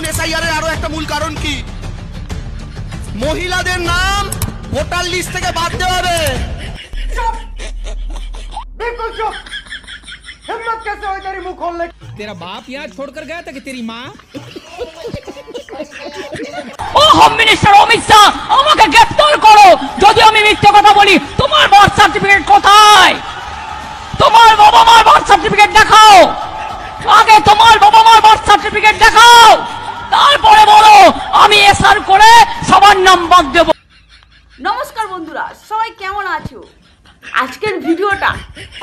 রাখুন এসআইআর এর আরো একটা মূল কারণ কি? মহিলাদের নাম ভোটার লিস্ট থেকে বাদ দেওয়া হবে। चुप, बिल्कुल चुप। हिम्मत कैसे हुई तेरी मुंह खोलने की? तेरा बाप यहाँ छोड़कर गया था कि तेरी माँ? ও হোম মিনিস্টার অমিত শাহ, আমাকে গ্রেফতার করো যদি আমি মিথ্যে কথা বলি। তোমার বার্থ সার্টিফিকেট কোথায়? তোমার বাবা মার বার্থ সার্টিফিকেট দেখাও। আগে তোমার বাবা মার বার্থ সার্টিফিকেট দেখাও, তারপরে বলো আমি এসআর করে সবার নাম বাদ দেব। নমস্কার বন্ধুরা, সবাই কেমন আছো? আজকের ভিডিওটা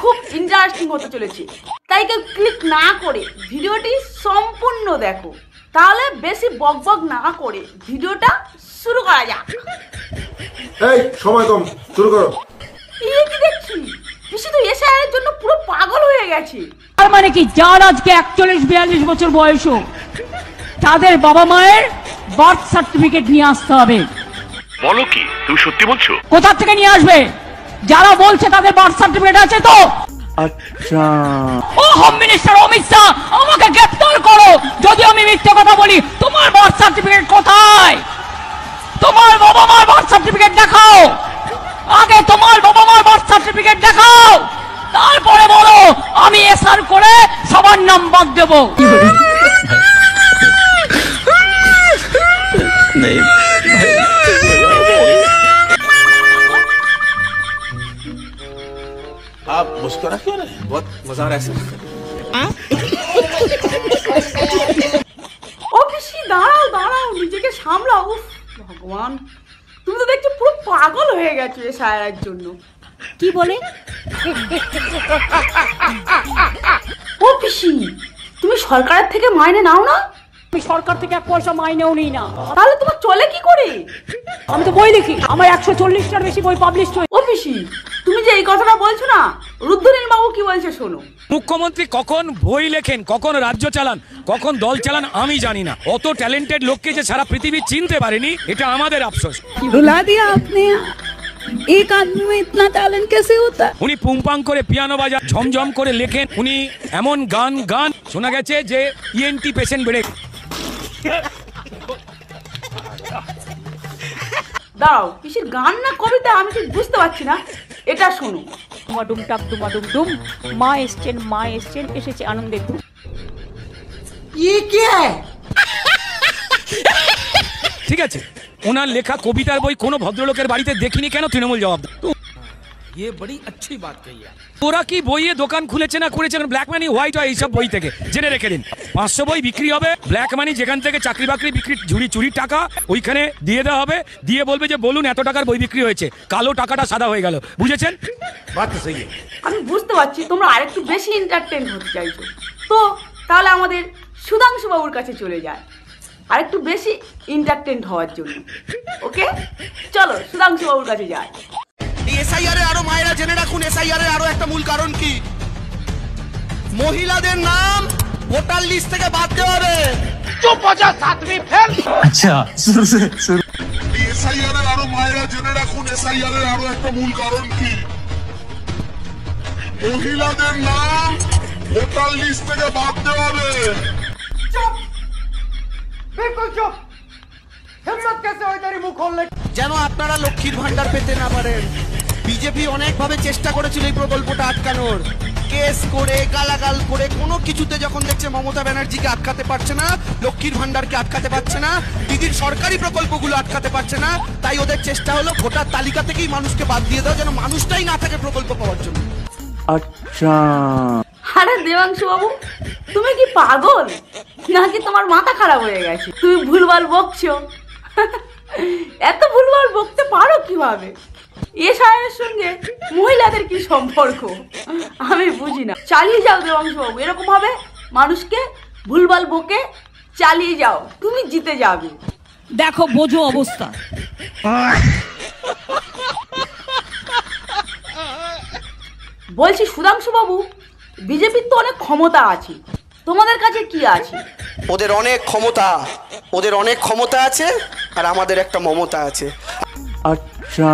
খুব ইন্টারেস্টিং হতে চলেছে, তাই কেউ ক্লিক না করে ভিডিওটি সম্পূর্ণ দেখো, তাহলে বেশি বকবক না করে ভিডিওটা শুরু করা যাক। এই সময় কম, শুরু করো। এই কি দেখছি, পিসি তো এসআইআর এর জন্য পুরো পাগল হয়ে গেছে। তার মানে কি, যার আজকে 41-42 বছর বয়স হোক, তাদের বাবা মায়ের বার্থ সার্টিফিকেট নিয়ে আসতে হবে। বলো কি, তুমি সত্যি বলছো? কোথা থেকে নিয়ে আসবে? যারা বলছে তাদের বার্থ সার্টিফিকেট আছে তো? আচ্ছা, ও হোম মিনিস্টার অমিত শাহ, আমাকে গ্রেফতার করো যদি আমি মিথ্যে কথা বলি। তোমার বার্থ সার্টিফিকেট কোথায়? তোমার বাবা মার বার্থ সার্টিফিকেট দেখাও। আগে তোমার বাবা মার বার্থ সার্টিফিকেট দেখাও, তারপরে বলো আমি এসআর করে সবার নাম বাদ দেব। आप मुस्कुरा क्यों रहे? बहुत मजा आ रहा है सर। ও পিসি দাঁড়াও দাঁড়াও, নিজেকে সামলাও। উফ ভগবান, তুমি তো দেখছি পুরো পাগল হয়ে গেছো এসআইআর এর জন্য। কি বলে? ও পিসি, তুমি সরকারের থেকে মাইনে নাও না? আমি সরকার থেকে 1 পয়সা মাইনেও নিই না। তাহলে তোমার চলে কি করে? আমি তো বই লিখি, আমার 140টার বেশি বই পাবলিশ হয়েছে। ও পিসি, তুমি যে এই কথাটা বলছো না, রুদ্রনীল বাবু কি বলছে শোনো। মুখ্যমন্ত্রী কখন বই লেখেন, কখন রাজ্য চালান, কখন দল চালান আমি জানি না। অত ট্যালেন্টেড লোককে যে সারা পৃথিবী চিনতে পারেনি, এটা আমাদের আফসোস। रुला दिया आपने। एक आदमी में इतना टैलेंट कैसे होता है? উনি পুংপাং করে পিয়ানো বাজান, ঝমঝম করে লেখেন। উনি এমন গান শোনা গেছে যে ইএনটি পেশেন্ট বেড়ে। দাঁড়াও, পিসির গান না কবিতা আমি ঠিক বুঝতে পারছি না, এটা শোনো। ডুমাডুম টাক ডুমাডুম ডুম, মা এসছেন এসেছে আনন্দের ধুম। ये क्या है? ঠিক আছে, ওনার লেখা কবিতার বই কোনো ভদ্রলোকের বাড়িতে দেখিনি, কেন তৃণমূল জবাব দেয়? ये बड़ी अच्छी बात कही है। ওরা কি বইয়ে দোকান খুলেছে না করেছে? ব্ল্যাক মানি হোয়াইট হয় এইসব বই থেকে, জেনে রেখে দিন। 500 বই বিক্রি হবে, ব্ল্যাক মানি যেখান থেকে চাকরি বাকরি বিক্রি চুরির টাকা ওইখানে দিয়ে দেওয়া হবে, দিয়ে বলবে যে বলুন এত টাকার বই বিক্রি হয়েছে, কালো টাকাটা সাদা হয়ে গেল। বুঝেছেন? बात तो सही है। আমি বুঝতে পারছি তোমরা আরেকটু বেশি এন্টারটেইন হতে চাইছো, তো তাহলে আমাদের সুধাংশু বাবুর কাছে চলে যায় আরেকটু বেশি এন্টারটেইন হওয়ার জন্য। ওকে, চলো সুধাংশু বাবুর কাছে যাই। এসআইআর এর আরো মায়েরা জেনে রাখুন এসআইআর এর আরো একটা মূল কারণ কি? মহিলাদের নাম ভোটার লিস্ট থেকে বাদ দেওয়া হবে। चुप हो जा, सातवीं फेल। अच्छा शुरू से शुरू। এসআইআর এর আরো মায়েরা জেনে রাখুন এসআইআর এর আরো একটা মূল কারণ কি? মহিলাদের নাম ভোটার লিস্ট থেকে বাদ দেওয়া হবে। चुप, बिल्कुल चुप। हिम्मत कैसे हुई तेरी मुंह खोलने की? যেন আপনারা লক্ষ্মীর ভান্ডার পেতে না পারেন। বিজেপি অনেকভাবে চেষ্টা করেছিল এই প্রকল্পটা আটকানোর, কেস করে গালাগাল করে, কোনো কিছুতে যখন দেখছে মমতা ব্যানার্জিকে আটকাতে পারছে না, লক্ষ্মীর ভান্ডারকে আটকাতে পারছে না, দিদির সরকারি প্রকল্পগুলো আটকাতে পারছে না, তাই ওদের চেষ্টা হলো ভোটার তালিকা থেকেই মানুষকে বাদ দিয়ে দাও, যেন মানুষটাই না থাকে প্রকল্প পাওয়ার জন্য। আচ্ছা, আরে দেবাংশু বাবু, তুমি কি পাগল নাকি তোমার মাথা খারাপ হয়ে গেছে? তুমি ভুলভাল বকছো। এত ভুলভাল বকতে পারো কিভাবে? এসআইআর সঙ্গে মহিলাদের কি সম্পর্ক আমি বুঝি না। চালিয়ে যাও দেবাংশু বাবু, এরকম ভাবে মানুষকে ভুলভাল বকে চালিয়ে যাও, তুমি জিতে যাবে। দেখো বোঝো অবস্থা। বলছি সুধাংশু বাবু, বিজেপির তো অনেক ক্ষমতা আছে, তোমাদের কাছে কি আছে? ওদের অনেক ক্ষমতা আছে, আর আমাদের একটা মমতা আছে। আচ্ছা,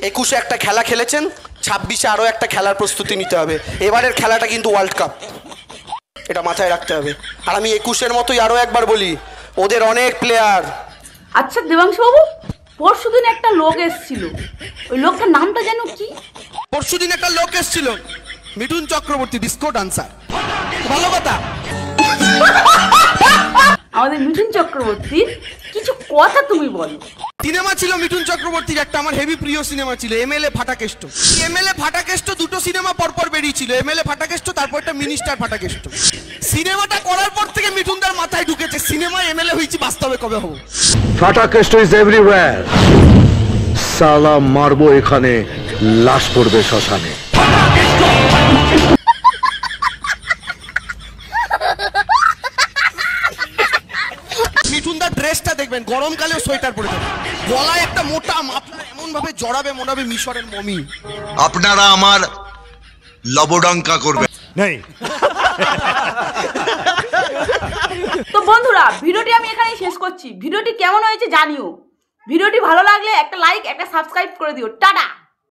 21-এ একটা খেলা খেলেছেন, 26-এ আরো একটা খেলার প্রস্তুতি নিতে হবে। এবারের খেলাটা কিন্তু ওয়ার্ল্ড কাপ, এটা মাথায় রাখতে হবে। আর আমি 21-এর মতোই আরো একবার বলি, ওদের অনেক প্লেয়ার। আচ্ছা দেবাংশু বাবু, পরশুদিন একটা লোক এসেছিল, ওই লোকটার নামটা যেন কি? পরশুদিন একটা লোক এসেছিল, মিঠুন চক্রবর্তী, ডিস্কো ডান্সার। ভালো কথা। আমাদের মিঠুন চক্রবর্তীর কিছু কথা তুমি বলো। সিনেমা ছিল মিঠুন চক্রবর্তীর একটা, আমার হেভি প্রিয় সিনেমা ছিল, এমএলএ ফাটাকেষ্ট। এমএলএ ফাটাকেষ্ট দুটো সিনেমা পরপর বেরিয়েছিল, এমএলএ ফাটাকেষ্ট, তারপর একটা মিনিস্টার ফাটাকেষ্ট। সিনেমাটা করার পর থেকে মিঠুনদার মাথায় ঢুকেছে সিনেমা এমএলএ হয়েছি, বাস্তবে কবে হবো। Fatakeshto is everywhere. সালা মারবো এখানে, লাশ পড়বে শ্মশানে। মিঠুনদার ড্রেসটা দেখবেন, গরমকালেও সোয়েটার পরে থাকে, গলায় একটা মোটা মাফলার এমন ভাবে জড়াবে মনে হবে মিশরের মমি। আপনারা আমার লবডঙ্কা করবেন। नहीं তো বন্ধুরা, ভিডিওটি আমি এখানেই শেষ করছি। ভিডিওটি কেমন হয়েছে জানিও। ভিডিওটি ভালো লাগলে একটা লাইক, একটা সাবস্ক্রাইব করে দিও। টাটা।